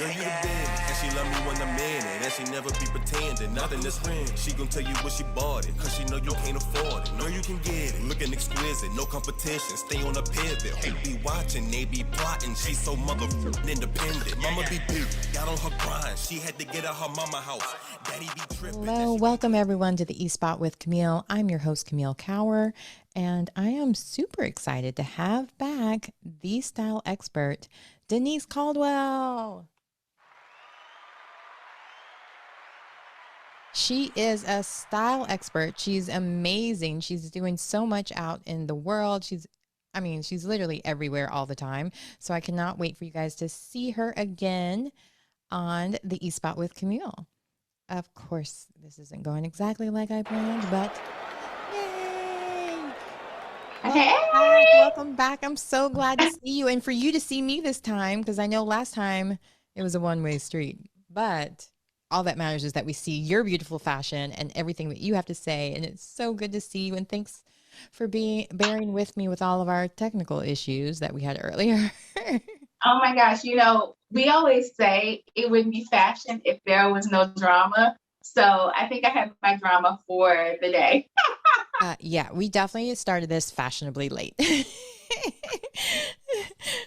Girl, you the bandit, and she love me when I'm in it, and she never be pretending, nothing is real. She gon' tell you what she bought it, cause she know you can't afford it. Know you can get it, looking exquisite, no competition, stay on a pivot. Who be watching, they be plotting, she so motherfucking independent. Mama be big, got on her grind, she had to get out her mama house. Daddy be tripping. Hello, welcome everyone to the E-Spot with Camille. I'm your host, Camille Cower, and I am super excited to have back the style expert, Denise Caldwell. She is a style expert. She's amazing. She's doing so much out in the world. She's literally everywhere all the time. So I cannot wait for you guys to see her again on the E-Spot with Camille. Of course, this isn't going exactly like I planned, but yay! Welcome back. I'm so glad to see you and for you to see me this time, because I know last time it was a one-way street. But all that matters is that we see your beautiful fashion and everything that you have to say, and it's so good to see you. And thanks for bearing with me with all of our technical issues that we had earlier. Oh my gosh, we always say it wouldn't be fashion if there was no drama. So I think I have my drama for the day. Yeah, we definitely started this fashionably late.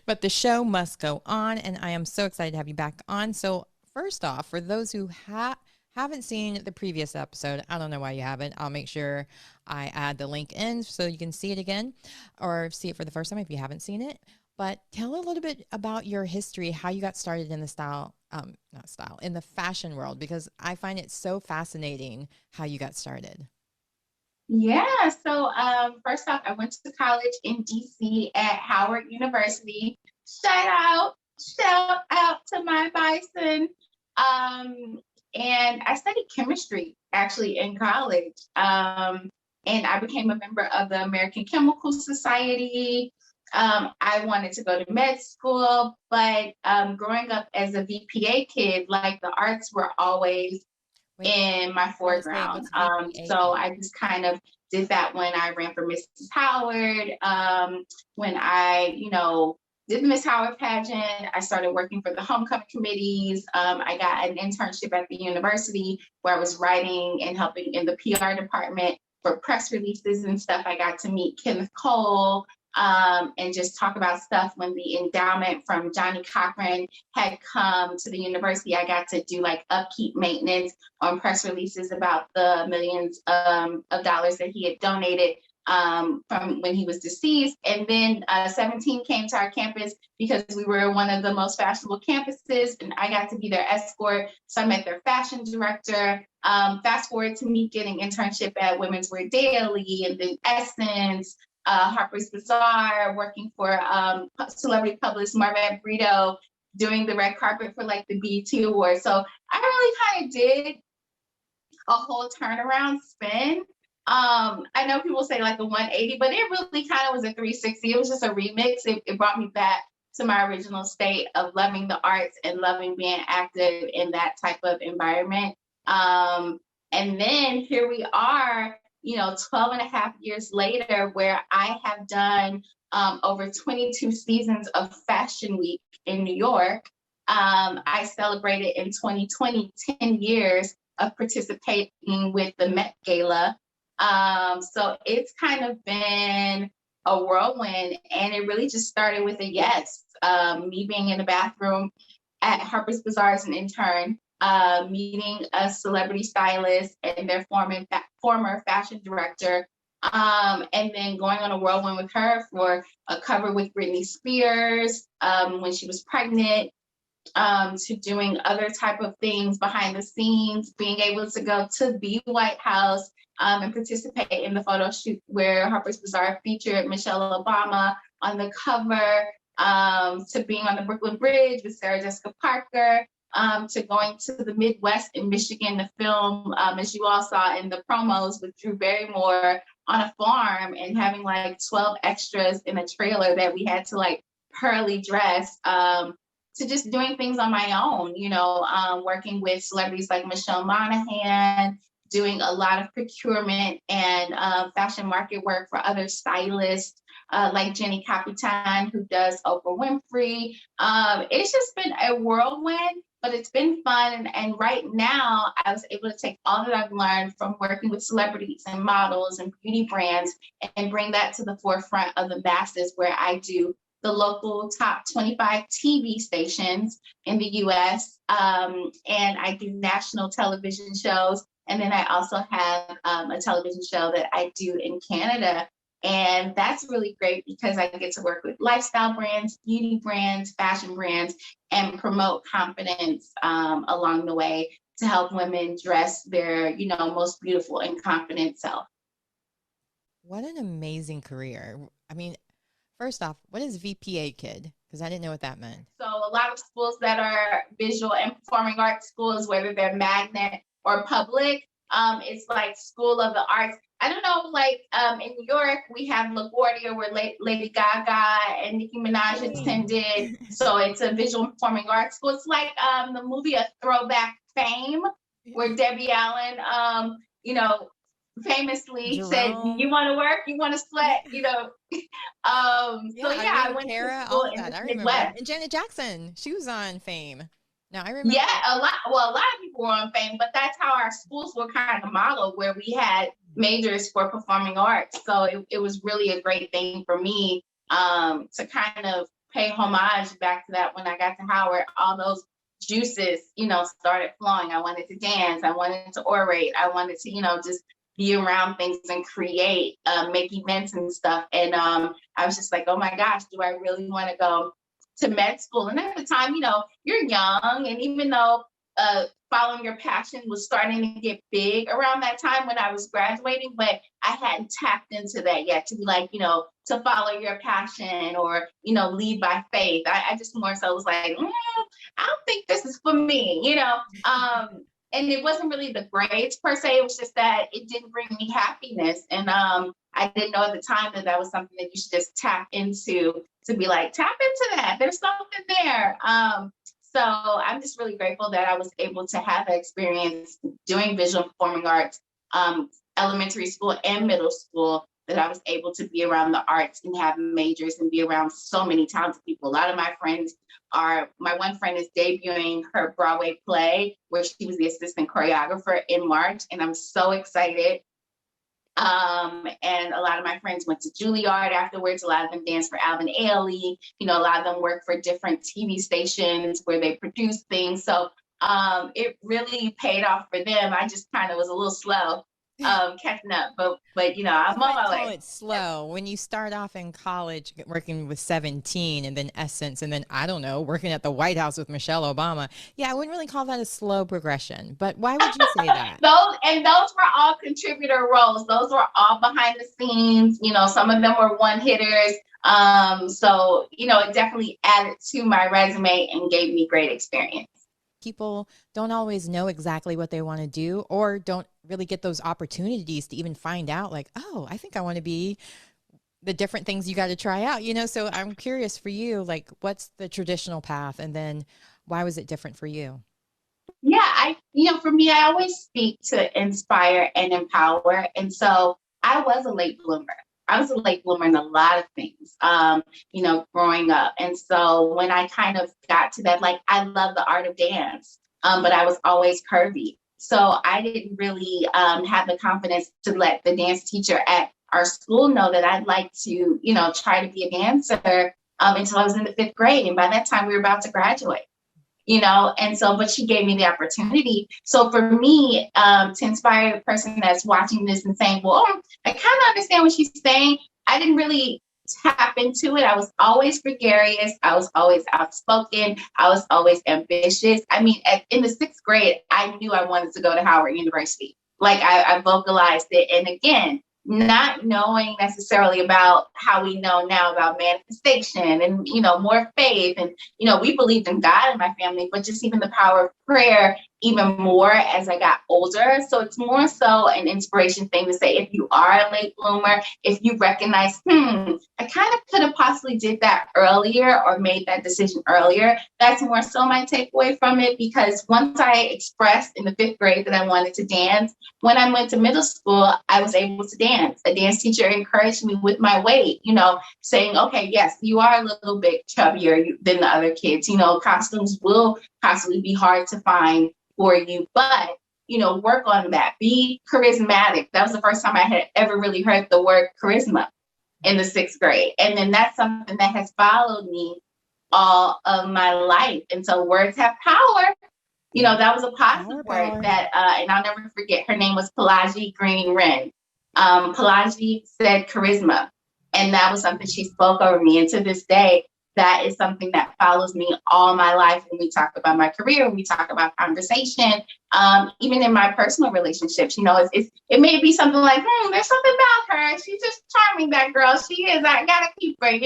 But the show must go on, and I am so excited to have you back on. So first off, for those who haven't seen the previous episode, I don't know why you haven't. I'll make sure I add the link in so you can see it again or see it for the first time if you haven't seen it. But tell a little bit about your history, how you got started in the in the fashion world, because I find it so fascinating how you got started. Yeah, so first off, I went to college in DC at Howard University. Shout out to my bison. And I studied chemistry actually in college. And I became a member of the American Chemical Society. I wanted to go to med school, but growing up as a VPA kid, like the arts were always in my foreground. So I just kind of did that when I ran for Mrs. Howard. When I, did the Miss Howard pageant, I started working for the homecoming committees. I got an internship at the university where I was writing and helping in the PR department for press releases and stuff. I got to meet Kenneth Cole. And just talk about stuff when the endowment from Johnny Cochran had come to the university. I got to do like upkeep maintenance on press releases about the millions of dollars that he had donated from when he was deceased. And then 17 came to our campus because we were one of the most fashionable campuses, and I got to be their escort. So I met their fashion director. Fast forward to me getting internship at Women's Wear Daily and then Essence, Harper's Bazaar, working for celebrity publicist Marvette Brito, doing the red carpet for like the BET Awards. So I really kind of did a whole turnaround spin. I know people say like a 180, but it really kind of was a 360. It was just a remix. It brought me back to my original state of loving the arts and loving being active in that type of environment. And then here we are, 12 and a half years later, where I have done over 22 seasons of Fashion Week in New York. I celebrated in 2020 10 years of participating with the Met Gala. So it's kind of been a whirlwind, and it really just started with a yes. Me being in the bathroom at Harper's Bazaar as an intern, meeting a celebrity stylist and their former fashion director, and then going on a whirlwind with her for a cover with Britney Spears when she was pregnant, to doing other type of things behind the scenes, being able to go to the White House and participate in the photo shoot where Harper's Bazaar featured Michelle Obama on the cover, to being on the Brooklyn Bridge with Sarah Jessica Parker, to going to the Midwest in Michigan to film, as you all saw in the promos, with Drew Barrymore on a farm and having like 12 extras in a trailer that we had to like pearly dress, to just doing things on my own, working with celebrities like Michelle Monaghan, doing a lot of procurement and fashion market work for other stylists, like Jenny Capitan, who does Oprah Winfrey. It's just been a whirlwind. but it's been fun. And right now, I was able to take all that I've learned from working with celebrities and models and beauty brands and bring that to the forefront of the masses, where I do the local top 25 TV stations in the US. And I do national television shows. And then I also have a television show that I do in Canada. And that's really great because I get to work with lifestyle brands, beauty brands, fashion brands, and promote confidence along the way to help women dress their, most beautiful and confident self. What an amazing career. I mean, first off, what is VPA Kid? Because I didn't know what that meant. So a lot of schools that are visual and performing arts schools, whether they're magnet or public, it's like School of the Arts. I don't know, like in New York, we have LaGuardia where Lady Gaga and Nicki Minaj attended. So it's a visual and performing arts school. It's like the movie A Throwback Fame, where Debbie Allen, famously said, "You want to work, you want to sweat," I went Kara, to school all in that. the I remember. Midwest. And Janet Jackson, she was on Fame. Now I remember. Yeah, a lot of people were on Fame, but that's how our schools were kind of modeled, where we had majors for performing arts. So it was really a great thing for me to kind of pay homage back to that. When I got to Howard, all those juices, started flowing. I wanted to dance. I wanted to orate. I wanted to, just be around things and create, make events and stuff. And I was just like, oh my gosh, do I really want to go to med school? And at the time, you're young, and even though following your passion was starting to get big around that time when I was graduating, but I hadn't tapped into that yet to be like, to follow your passion or, lead by faith. I just more so was like, I don't think this is for me, and it wasn't really the grades per se. It was just that it didn't bring me happiness. And I didn't know at the time that was something that you should just tap into, to be like, tap into that. There's something there. So I'm just really grateful that I was able to have that experience doing visual and performing arts, elementary school and middle school, that I was able to be around the arts and have majors and be around so many talented people. A lot of my one friend is debuting her Broadway play, where she was the assistant choreographer in March, and I'm so excited. And a lot of my friends went to Juilliard afterwards. A lot of them danced for Alvin Ailey. A lot of them work for different TV stations where they produce things. So it really paid off for them. I just kind of was a little slow catching up, but I'm on my way. It's slow when you start off in college working with 17, and then Essence, and then I don't know, working at the White House with Michelle Obama. Yeah, I wouldn't really call that a slow progression. But why would you say that? Those were all contributor roles. Those were all behind the scenes. Some of them were one hitters. So it definitely added to my resume and gave me great experience. People don't always know exactly what they want to do, or don't really get those opportunities to even find out, like, oh, I think I want to be the different things you got to try out, So I'm curious for you, like, what's the traditional path, and then why was it different for you? Yeah, for me, I always speak to inspire and empower. And so I was a late bloomer. I was a late bloomer in a lot of things, growing up. And so when I kind of got to that, like, I love the art of dance, but I was always curvy. So I didn't really have the confidence to let the dance teacher at our school know that I'd like to, try to be a dancer until I was in the 5th grade. And by that time, we were about to graduate. And so, but she gave me the opportunity. So for me, to inspire a person that's watching this and saying, well, I kind of understand what she's saying, I didn't really tap into it. I was always gregarious. I was always outspoken. I was always ambitious. I mean, in the 6th grade, I knew I wanted to go to Howard University. Like I vocalized it. And again, not knowing necessarily about how we know now about manifestation and, more faith. And, we believed in God in my family, but just even the power of prayer even more as I got older. So it's more so an inspiration thing to say, if you are a late bloomer, if you recognize, I kind of could have possibly did that earlier or made that decision earlier. That's more so my takeaway from it, because once I expressed in the 5th grade that I wanted to dance, when I went to middle school, I was able to dance. A dance teacher encouraged me with my weight, saying, okay, yes, you are a little bit chubbier than the other kids. Costumes will possibly be hard to find for you, but work on that. Be charismatic. That was the first time I had ever really heard the word charisma in the 6th grade. And then that's something that has followed me all of my life. And so words have power. That was a positive word that, and I'll never forget, her name was Pelagie Green Wren. Pelagie said charisma, and that was something she spoke over me. And to this day, that is something that follows me all my life when we talk about my career, when we talk about conversation, even in my personal relationships. It may be something like, there's something about her. She's just charming, that girl. She is. I gotta keep her,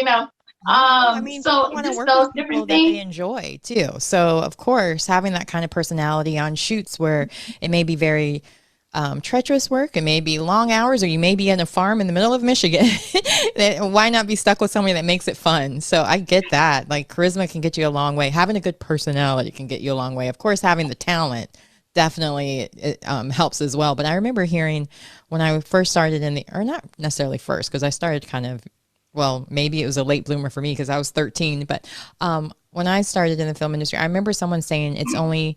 so just those different things that they enjoy too. So of course, having that kind of personality on shoots where it may be very treacherous work, it may be long hours, or you may be in a farm in the middle of Michigan. Why not be stuck with somebody that makes it fun? So I get that. Like, charisma can get you a long way. Having a good personality can get you a long way. Of course, having the talent definitely helps as well. But I remember hearing when I first started or not necessarily first, because I started kind of, well, maybe it was a late bloomer for me because I was 13. But when I started in the film industry, I remember someone saying it's only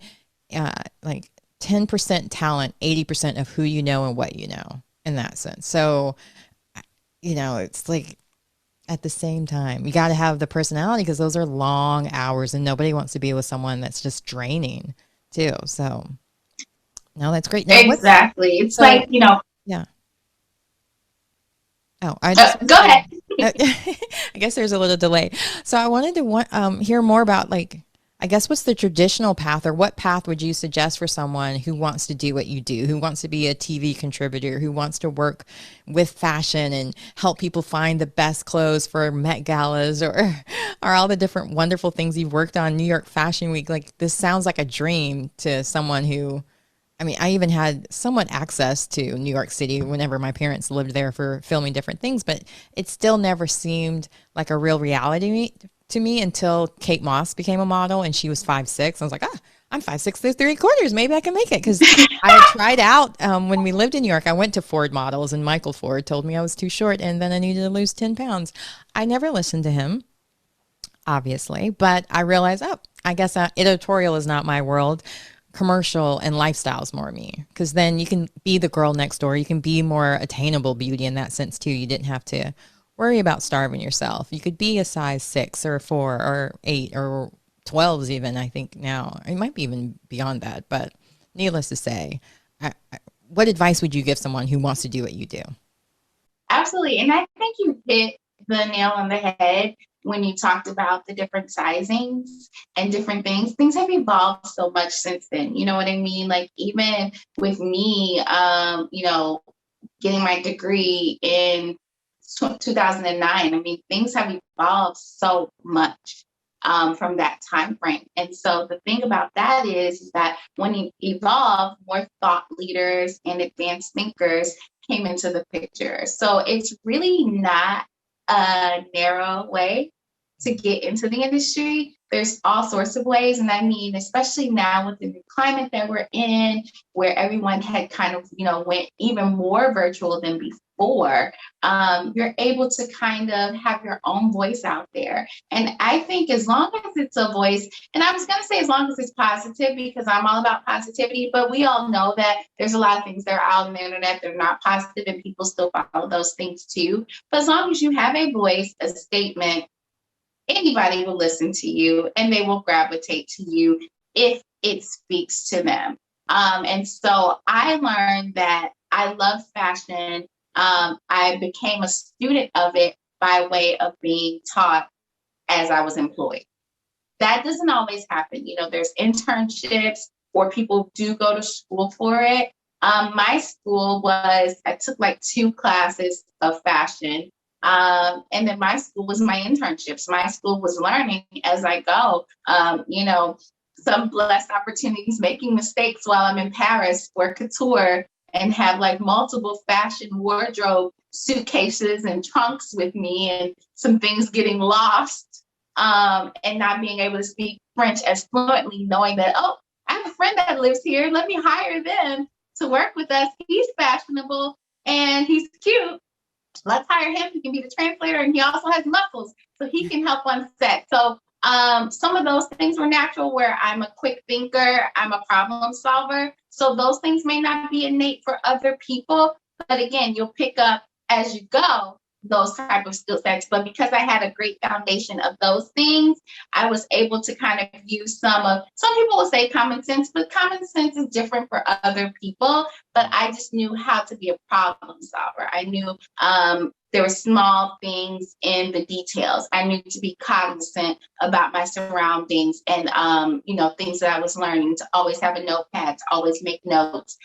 like 10% talent, 80% of who you know and what you know, in that sense. So, it's like, at the same time, you got to have the personality, because those are long hours and nobody wants to be with someone that's just draining too. So, no, that's great. Now, exactly. It's like, yeah. Oh, I just go ahead. I guess there's a little delay. So I wanted to hear more about, like, I guess, what's the traditional path, or what path would you suggest for someone who wants to do what you do, who wants to be a TV contributor, who wants to work with fashion and help people find the best clothes for Met Galas or all the different wonderful things you've worked on, New York Fashion Week. Like, this sounds like a dream to someone who, I even had somewhat access to New York City whenever my parents lived there for filming different things, but it still never seemed like a real reality to me until Kate Moss became a model, and she was 5'6". I was like, I'm 5'6" 3/4. Maybe I can make it. Because I had tried out when we lived in New York. I went to Ford Models, and Michael Ford told me I was too short, and then I needed to lose 10 pounds. I never listened to him, obviously, but I realized, I guess editorial is not my world. Commercial and lifestyle is more me, because then you can be the girl next door. You can be more attainable beauty in that sense too. You didn't have to worry about starving yourself. You could be a size 6 or 4 or 8 or 12s even, I think now. It might be even beyond that, but needless to say, what advice would you give someone who wants to do what you do? Absolutely. And I think you hit the nail on the head when you talked about the different sizings and different things. Things have evolved so much since then. You know what I mean? Like, even with me, getting my degree in 2009, things have evolved so much from that time frame. And so the thing about that is that when it evolved, more thought leaders and advanced thinkers came into the picture. So it's really not a narrow way to get into the industry. There's all sorts of ways. And especially now with the new climate that we're in, where everyone had kind of, went even more virtual than before, you're able to kind of have your own voice out there. And I think as long as it's a voice, and I was going to say as long as it's positive, because I'm all about positivity, but we all know that there's a lot of things that are out on the internet that are not positive, and people still follow those things too. But as long as you have a voice, a statement, anybody will listen to you, and they will gravitate to you if it speaks to them. And so I learned that I love fashion. I became a student of it by way of being taught as I was employed. That doesn't always happen. There's internships, or people do go to school for it. My school I took like 2 classes of fashion. And then my school was my internships. My school was learning as I go. some blessed opportunities, making mistakes while I'm in Paris for couture and have like multiple fashion wardrobe suitcases and trunks with me, and some things getting lost, and not being able to speak French as fluently, knowing that, oh, I have a friend that lives here. Let me hire them to work with us. He's fashionable and he's cute. Let's hire him. He can be the translator, and he also has muscles, so he can help on set. So some of those things were natural, where I'm a quick thinker, I'm a problem solver. So those things may not be innate for other people, but again, you'll pick up as you go those type of skill sets. But because I had a great foundation of those things, I was able to kind of use some people will say common sense, but common sense is different for other people. But I just knew how to be a problem solver. I knew there were small things in the details. I knew to be cognizant about my surroundings, and things that I was learning, to always have a notepad, to always make notes.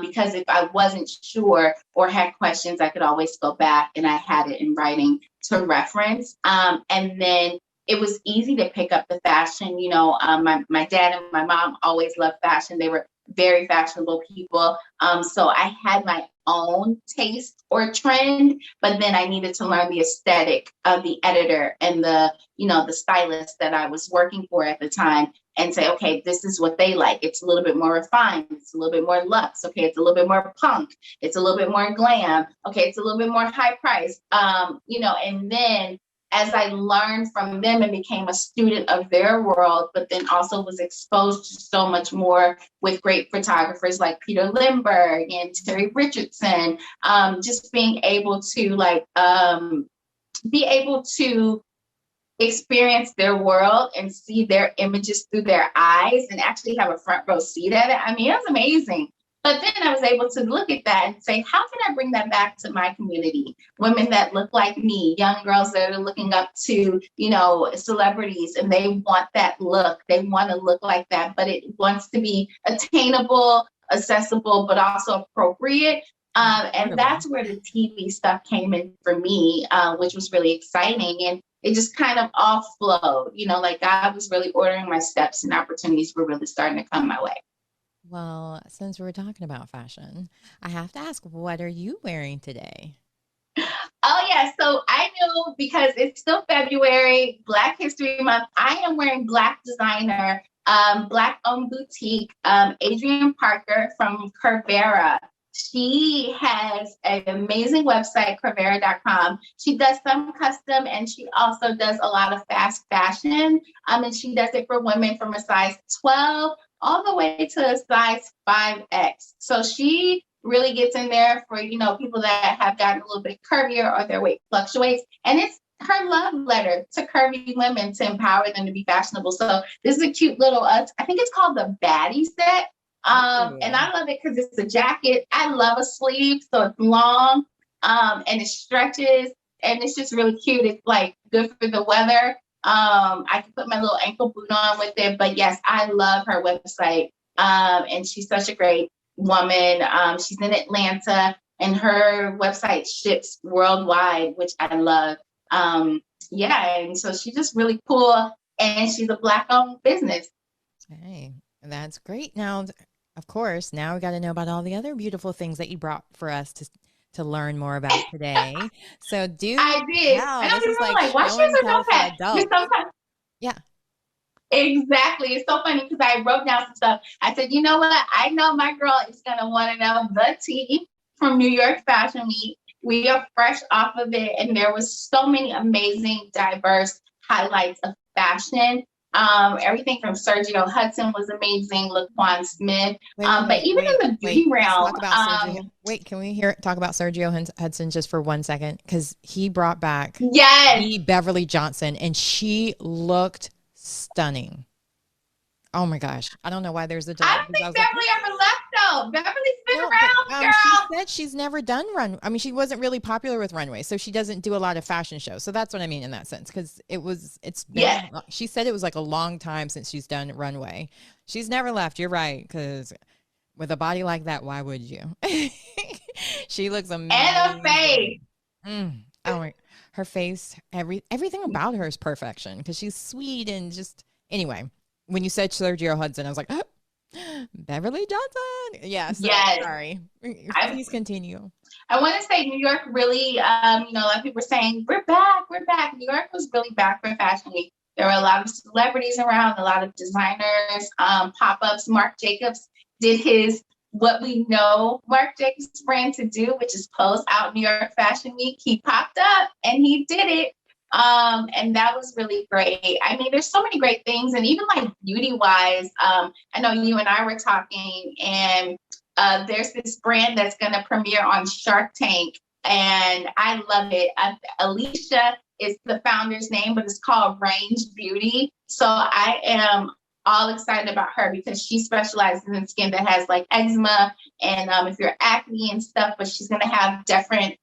Because if I wasn't sure or had questions, I could always go back and I had it in writing to reference. And then it was easy to pick up the fashion. My dad and my mom always loved fashion. They were very fashionable people. So I had my own taste or trend, but then I needed to learn the aesthetic of the editor and the stylist that I was working for at the time, and say, okay, this is what they like. It's a little bit more refined. It's a little bit more luxe. Okay, it's a little bit more punk. It's a little bit more glam. Okay, it's a little bit more high price. And then as I learned from them and became a student of their world, but then also was exposed to so much more with great photographers like Peter Lindbergh and Terry Richardson, just being able to experience their world and see their images through their eyes and actually have a front row seat at it. I mean, it was amazing. But then I was able to look at that and say, how can I bring that back to my community? Women that look like me, young girls that are looking up to, celebrities, and they want that look. They want to look like that, but it wants to be attainable, accessible, but also appropriate. And that's where the TV stuff came in for me, which was really exciting. And it just kind of all flowed, like God was really ordering my steps, and opportunities were really starting to come my way. Well, since we're talking about fashion, I have to ask, what are you wearing today? Oh, yeah. So I knew, because it's still February, Black History Month, I am wearing Black designer, Black-owned boutique, Adrienne Parker from Curvera. She has an amazing website, curvera.com. She does some custom, and she also does a lot of fast fashion. And she does it for women from a size 12 all the way to a size 5X. So she really gets in there for, people that have gotten a little bit curvier or their weight fluctuates. And it's her love letter to curvy women to empower them to be fashionable. So this is a cute little, I think it's called the Baddie set. And I love it because it's a jacket. I love a sleeve, so it's long, and it stretches, and it's just really cute. It's like good for the weather. I can put my little ankle boot on with it, but yes, I love her website. And she's such a great woman. She's in Atlanta, and her website ships worldwide, which I love. And so she's just really cool, and she's a Black-owned business. Hey, that's great. Now, of course, now we got to know about all the other beautiful things that you brought for us to learn more about today. So I did. Yeah, this is like why she has a notepad? Yeah. Exactly. It's so funny because I wrote down some stuff. I said, you know what? I know my girl is going to want to know the tea from New York Fashion Week. We are fresh off of it, and there was so many amazing, diverse highlights of fashion. Everything from Sergio Hudson was amazing, Laquan Smith. But even in the beauty realm, can we talk about Sergio Hudson just for 1 second? Because he brought back Beverly Johnson, and she looked stunning. Oh my gosh. I don't know why there's a delay. I don't think Beverly ever left though. Beverly's been around, girl. She said she's never done she wasn't really popular with runway, so she doesn't do a lot of fashion shows. So that's what I mean in that sense, because she said it was like a long time since she's done runway. She's never left. You're right, because with a body like that, why would you? She looks amazing. And a face. Oh my, her face, everything about her is perfection, because she's sweet and just, anyway. when you said Sergio Hudson, I was like, Beverly Johnson. Yeah. So, Yes. sorry. Please continue. I want to say New York really, a lot of people were saying, we're back. New York was really back for Fashion Week. There were a lot of celebrities around, a lot of designers, pop-ups. Marc Jacobs did what we know Marc Jacobs brand to do, which is close out New York Fashion Week. He popped up and he did it. And that was really great. I mean, there's so many great things. And even like beauty-wise, I know you and I were talking, and there's this brand that's going to premiere on Shark Tank, and I love it. Alicia is the founder's name, but it's called Range Beauty. So I am all excited about her because she specializes in skin that has like eczema and if you're acne and stuff, but she's going to have different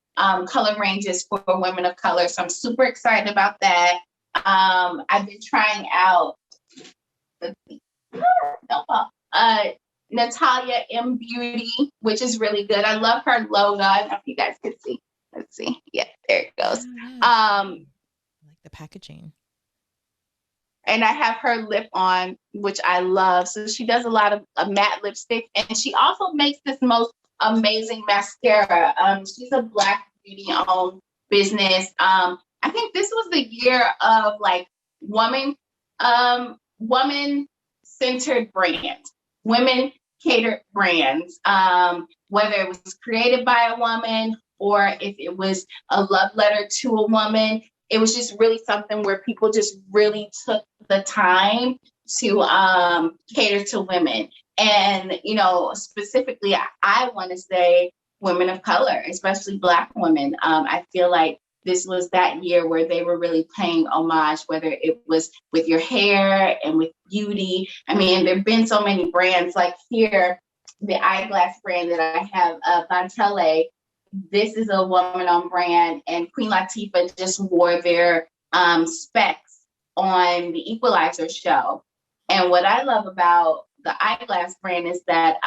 color ranges for women of color. So I'm super excited about that. I've been trying out Natalia M Beauty, which is really good. I love her logo. I don't know if you guys can see. Let's see. Yeah, there it goes. I like the packaging. And I have her lip on, which I love. So she does a lot of matte lipstick, and she also makes this most amazing mascara. She's a Black beauty-owned business. I think this was the year of like woman-centered brands, women-catered brands, whether it was created by a woman or if it was a love letter to a woman. It was just really something where people just really took the time to cater to women. And, specifically, I want to say women of color, especially Black women. I feel like this was that year where they were really paying homage, whether it was with your hair and with beauty. I mean, there have been so many brands like here, the eyeglass brand that I have, Vantele. This is a woman-owned brand, and Queen Latifah just wore their specs on the Equalizer show. And what I love about the eyeglass brand is that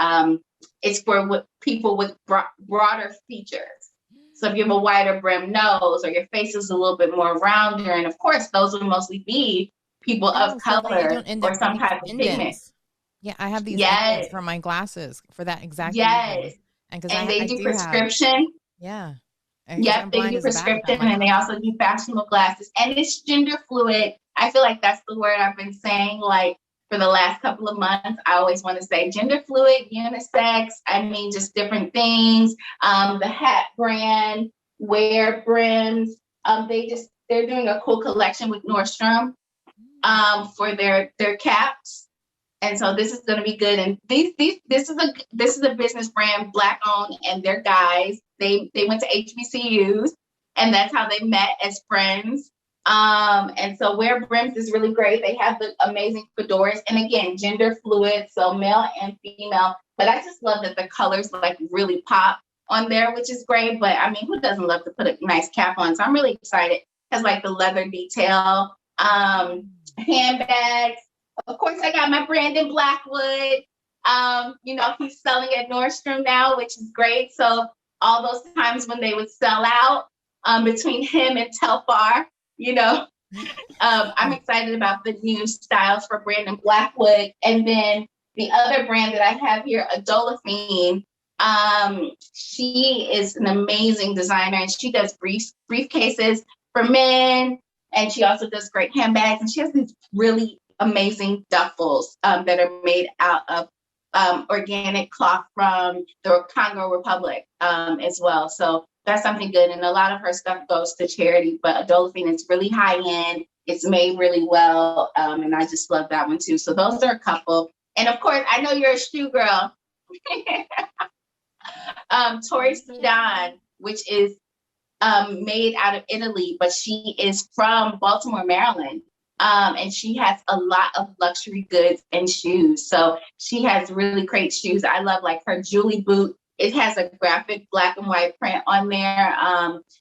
it's for people with broader features. So if you have a wider brim nose or your face is a little bit more rounder, and of course, those would mostly be people of color or some type of pigment. Yeah, I have these indents for my glasses for that exact reason. And they do prescription. Yeah. Yep, they do prescription, and they also do fashionable glasses. And it's gender fluid. I feel like that's the word I've been saying, like, for the last couple of months. I always want to say gender fluid, unisex. I mean, just different things. The hat brand, Wear Brims. They're doing a cool collection with Nordstrom for their caps. And so this is going to be good. And this is a business brand, Black owned, and they're guys. They went to HBCUs, and that's how they met as friends. And so Wear Brims is really great. They have the amazing fedoras, and again, gender fluid, so male and female. But I just love that the colors like really pop on there, which is great. But I mean, who doesn't love to put a nice cap on? So I'm really excited. It has like the leather detail, handbags. Of course, I got my Brandon Blackwood. He's selling at Nordstrom now, which is great. So all those times when they would sell out between him and Telfar, I'm excited about the new styles for Brandon Blackwood. And then the other brand that I have here, Adolophine, she is an amazing designer, and she does briefcases for men, and she also does great handbags, and she has these really amazing duffels that are made out of organic cloth from the Congo Republic as well. So that's something good. And a lot of her stuff goes to charity, but Adolophine is really high end. It's made really well. And I just love that one too. So those are a couple. And of course, I know you're a shoe girl. Tori Soudan, which is made out of Italy, but she is from Baltimore, Maryland. And she has a lot of luxury goods and shoes. So she has really great shoes. I love like her Julie boot. It has a graphic black and white print on there.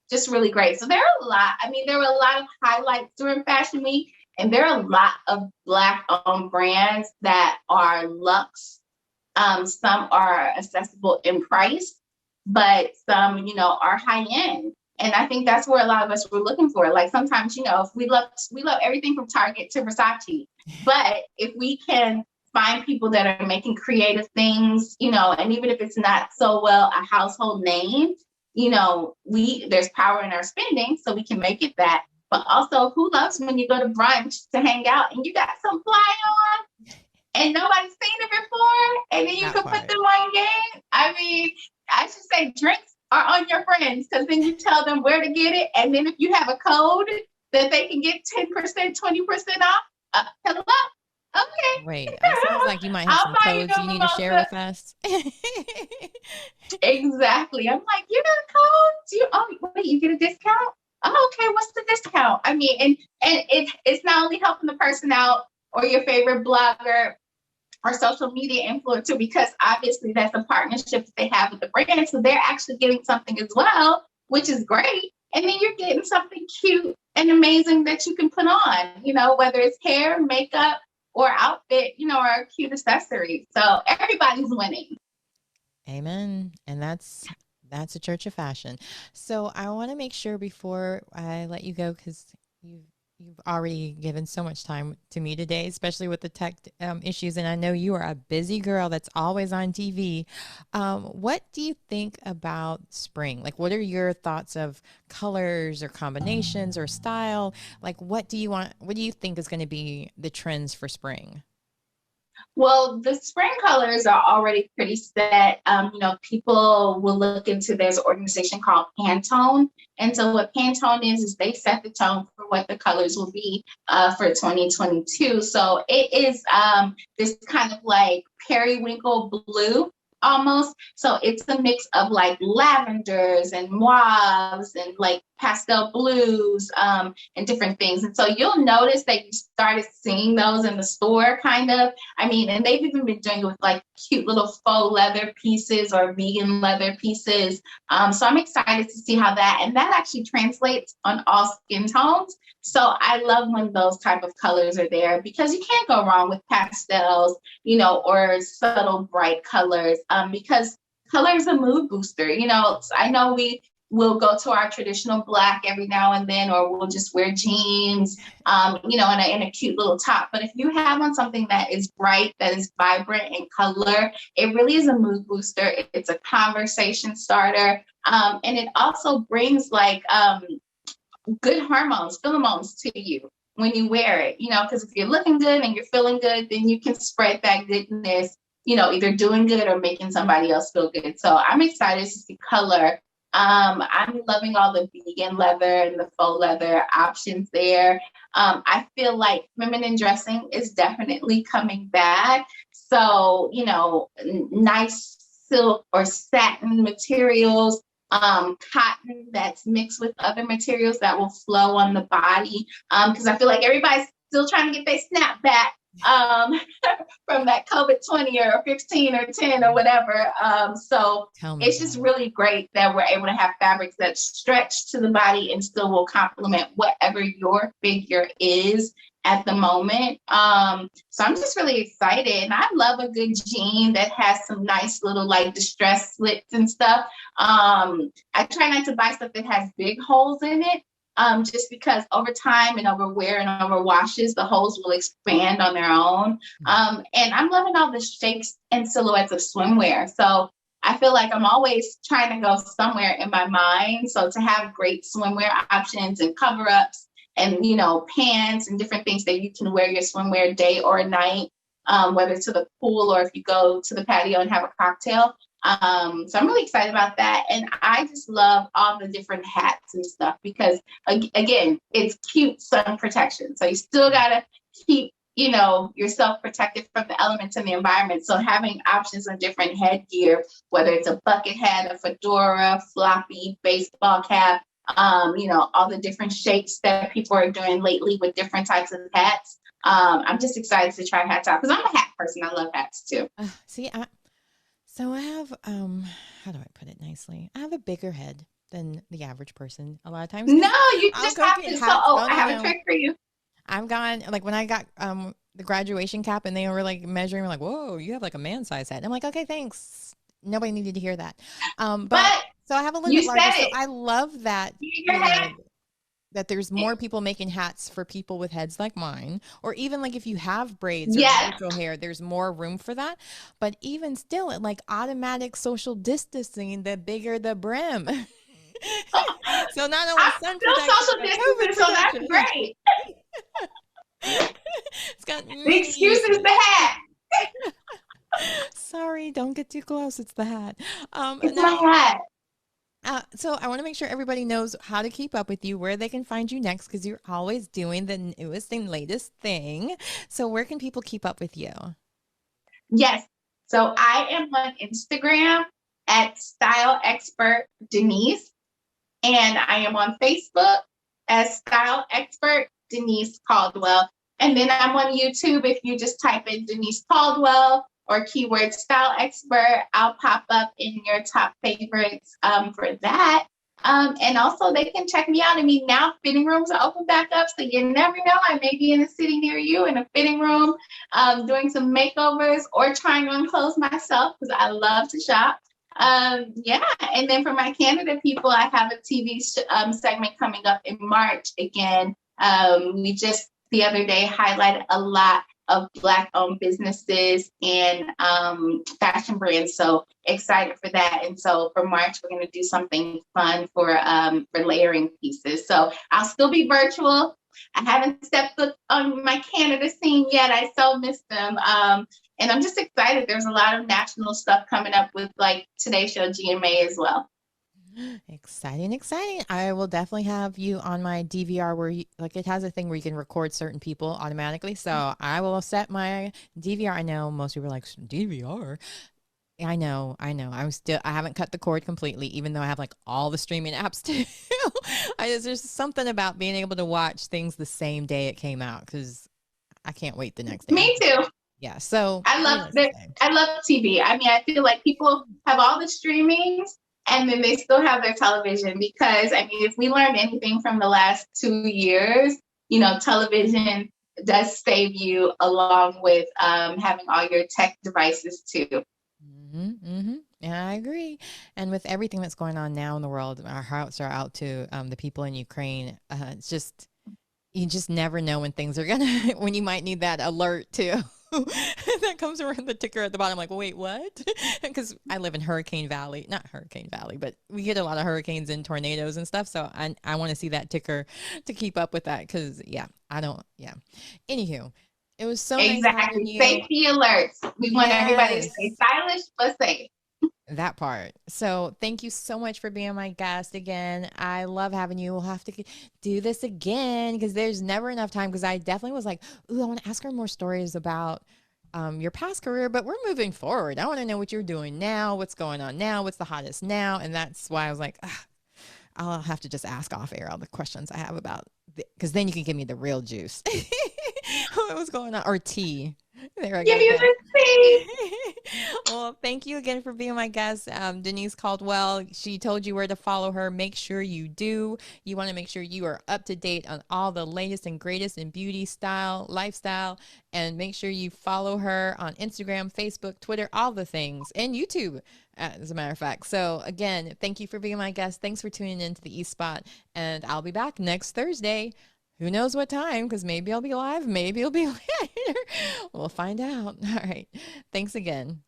Just really great. So there are a lot. I mean, there were a lot of highlights during Fashion Week, and there are a lot of Black-owned brands that are luxe. Some are accessible in price, but some, are high end. And I think that's where a lot of us were looking for. Like sometimes, you know, if we love everything from Target to Versace, but if we can find people that are making creative things, you know, and even if it's not so well a household name, you know, there's power in our spending, so we can make it that. But also, who loves when you go to brunch to hang out and you got some fly on and nobody's seen it before, and then you can put them on game? I mean, I should say drinks are on your friends, because then you tell them where to get it, and then if you have a code that they can get 10%, 20% off, hello. Okay. Wait, it sounds like you might have some codes you need to share with us. Exactly. I'm like, you got codes? Wait, you get a discount? Oh, okay. What's the discount? I mean, and it's not only helping the person out or your favorite blogger or social media influencer, because obviously that's a partnership that they have with the brand. So they're actually getting something as well, which is great. And then you're getting something cute and amazing that you can put on, you know, whether it's hair, makeup, or outfit, you know, or a cute accessory. So everybody's winning. Amen. And that's a church of fashion. So I want to make sure before I let you go, because you've already given so much time to me today, especially with the tech issues. And I know you are a busy girl that's always on TV. What do you think about spring? Like, what are your thoughts of colors or combinations or style? Like, what do you think is going to be the trends for spring? Well, the spring colors are already pretty set. You know, people will look into, there's an organization called Pantone. And so what Pantone is they set the tone for what the colors will be for 2022. So it is this kind of like periwinkle blue almost. So it's a mix of like lavenders and mauves and like pastel blues and different things. And so you'll notice that you started seeing those in the store kind of. I mean, and they've even been doing it with like cute little faux leather pieces or vegan leather pieces. So I'm excited to see how that actually translates on all skin tones. So I love when those type of colors are there, because you can't go wrong with pastels, you know, or subtle bright colors, because color is a mood booster. You know, I know we will go to our traditional black every now and then, or we'll just wear jeans, you know, in a cute little top. But if you have on something that is bright, that is vibrant in color, it really is a mood booster. It's a conversation starter. And it also brings like good hormones, pheromones to you when you wear it, you know, because if you're looking good and you're feeling good, then you can spread that goodness, you know, either doing good or making somebody else feel good. So I'm excited to see color. I'm loving all the vegan leather and the faux leather options there. I feel like feminine dressing is definitely coming back. So, you know, nice silk or satin materials, cotton that's mixed with other materials that will flow on the body. Because I feel like everybody's still trying to get their snap back from that COVID 20 or 15 or 10 or whatever. So it's just really great that we're able to have fabrics that stretch to the body and still will complement whatever your figure is at the moment. So I'm just really excited. And I love a good jean that has some nice little like distressed slits and stuff. I try not to buy stuff that has big holes in it. Just because over time and over wear and over washes, the holes will expand on their own. And I'm loving all the shapes and silhouettes of swimwear. So I feel like I'm always trying to go somewhere in my mind. So to have great swimwear options and cover-ups and, you know, pants and different things that you can wear your swimwear day or night, whether to the pool or if you go to the patio and have a cocktail. So I'm really excited about that. And I just love all the different hats and stuff because, again, it's cute sun protection. So you still got to keep, you know, yourself protected from the elements in the environment. So having options on different headgear, whether it's a bucket hat, a fedora, floppy, baseball cap, you know, all the different shapes that people are doing lately with different types of hats. I'm just excited to try hats out because I'm a hat person. I love hats too. So I have, how do I put it nicely? I have a bigger head than the average person a lot of times. No, you just have to. So, I have a trick for you. I've gone, like when I got the graduation cap and they were like measuring, like, whoa, you have like a man size head. I'm like, okay, thanks. Nobody needed to hear that. But So I have a little You bit larger. said So it. I love that, Your you know, hat. that there's more people making hats for people with heads like mine, or even like if you have braids or Yes. natural hair, there's more room for that. But even still, it like automatic social distancing, the bigger the brim. So not only I'm sun still protection, social but COVID distancing, so that's protection. great. It's got The many excuse is uses. the hat. Sorry, don't get too close. It's the hat. It's my Now, hat. so I want to make sure everybody knows how to keep up with you, where they can find you next, because you're always doing the newest and latest thing. So where can people keep up with you? Yes. So I am on Instagram at Style Expert Denise, and I am on Facebook as Style Expert Denise Caldwell. And then I'm on YouTube. If you just type in Denise Caldwell or keyword Style Expert, I'll pop up in your top favorites for that. And also they can check me out. I mean, now fitting rooms are open back up, so you never know. I may be in a city near you in a fitting room, doing some makeovers or trying on clothes myself because I love to shop. Yeah, and then for my Canada people, I have a TV segment coming up in March again. We just the other day highlighted a lot of Black-owned businesses and fashion brands. So excited for that. And so for March, we're going to do something fun for layering pieces. So I'll still be virtual. I haven't stepped foot on my Canada scene yet. I so miss them. And I'm just excited. There's a lot of national stuff coming up with like Today Show GMA as well. Exciting, exciting. I will definitely have you on my DVR where you, like it has a thing where you can record certain people automatically. So I will set my DVR. I know most people are like DVR. I know. I haven't cut the cord completely, even though I have like all the streaming apps too. There's something about being able to watch things the same day it came out because I can't wait the next day. Me too. Yeah. So I love TV. I mean, I feel like people have all the streamings and then they still have their television because, I mean, if we learned anything from the last 2 years, you know, television does save you along with having all your tech devices too. Yeah, I agree. And with everything that's going on now in the world, our hearts are out to the people in Ukraine. It's just, you just never know when things are when you might need that alert too. That comes around the ticker at the bottom, like, wait, what? Because I live in not Hurricane Valley, but we get a lot of hurricanes and tornadoes and stuff. So I want to see that ticker to keep up with that because, Anywho, it was so nice having you. Safety alerts. We want everybody to stay stylish but safe. That part. So thank you so much for being my guest again. I love having you. We'll have to do this again because there's never enough time because I definitely was like, ooh, I want to ask her more stories about your past career, but we're moving forward. I want to know what you're doing now, what's going on now, what's the hottest now. And that's why I was like, I'll have to just ask off air all the questions I have about, because then you can give me the real juice. What was going on? Or tea. There I Give you the tea. Well, thank you again for being my guest, Denise Caldwell. She told you where to follow her. Make sure you do. You want to make sure you are up to date on all the latest and greatest in beauty, style, lifestyle, and make sure you follow her on Instagram, Facebook, Twitter, all the things, and YouTube, as a matter of fact. So again, thank you for being my guest. Thanks for tuning in to the East Spot, and I'll be back next Thursday. Who knows what time, because maybe I'll be live, maybe it'll be later. We'll find out. All right. Thanks again.